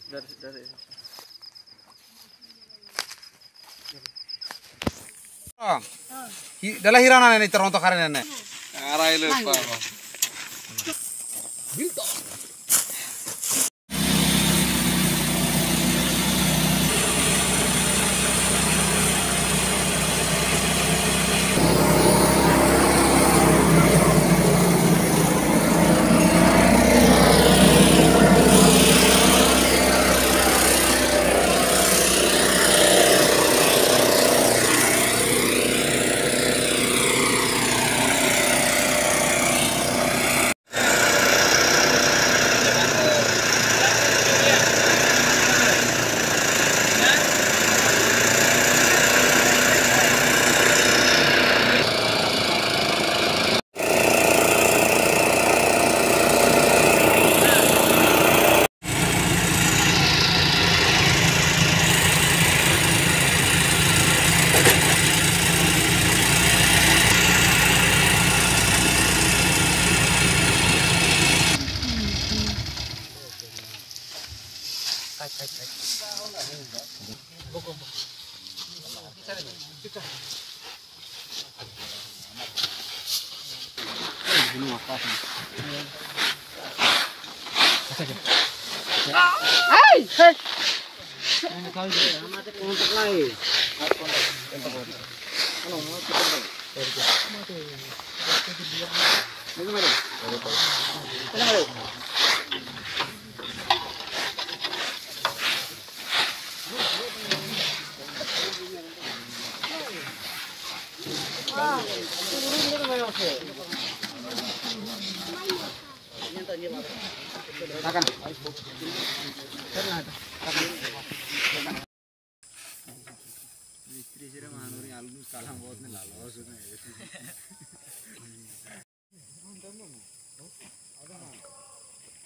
dari. Dala hirana ini terontok hari ini. Arai lupa.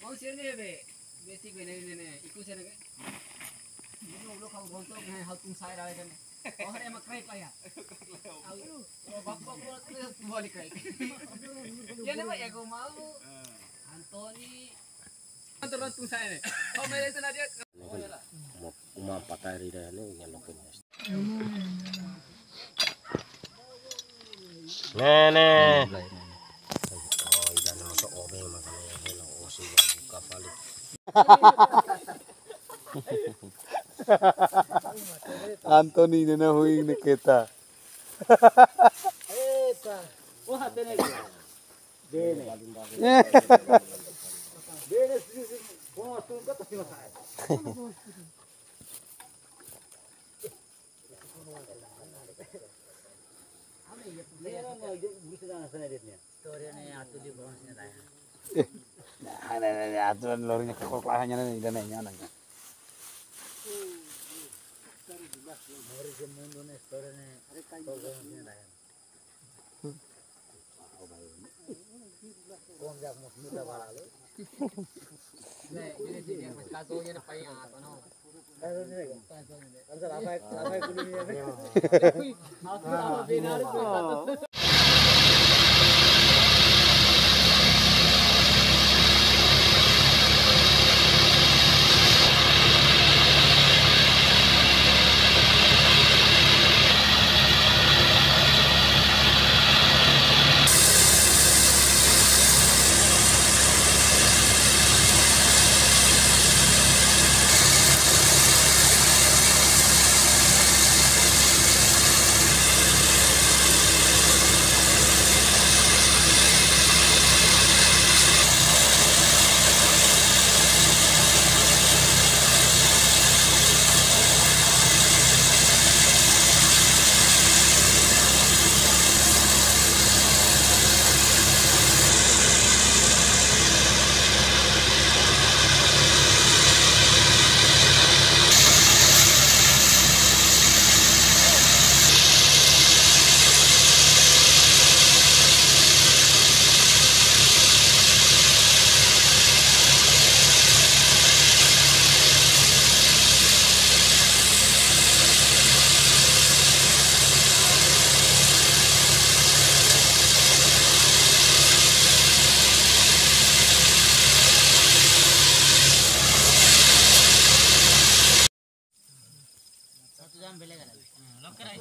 Mau sih ni be, basic be ni ikut sih ni. Ini lo kau bontok ni hal tung saya dah kan. Oh hari emak krai payah. Oh bak terus balik krai. Ya ni ya kau mau. Antoni. Antara tung saya ni. Kau main itu nadia. Uma patari dah ni nyalokin. Nene. Oh, idan masuk obe makanya hello osi buka balik. Anthony nena huing ni kita. Eta. Oh hati ni. Dene. Dene sih. Oh tu kau tak siapa saya. Aturan lorinya ke kelahannya nih dan nyana. Lock করাই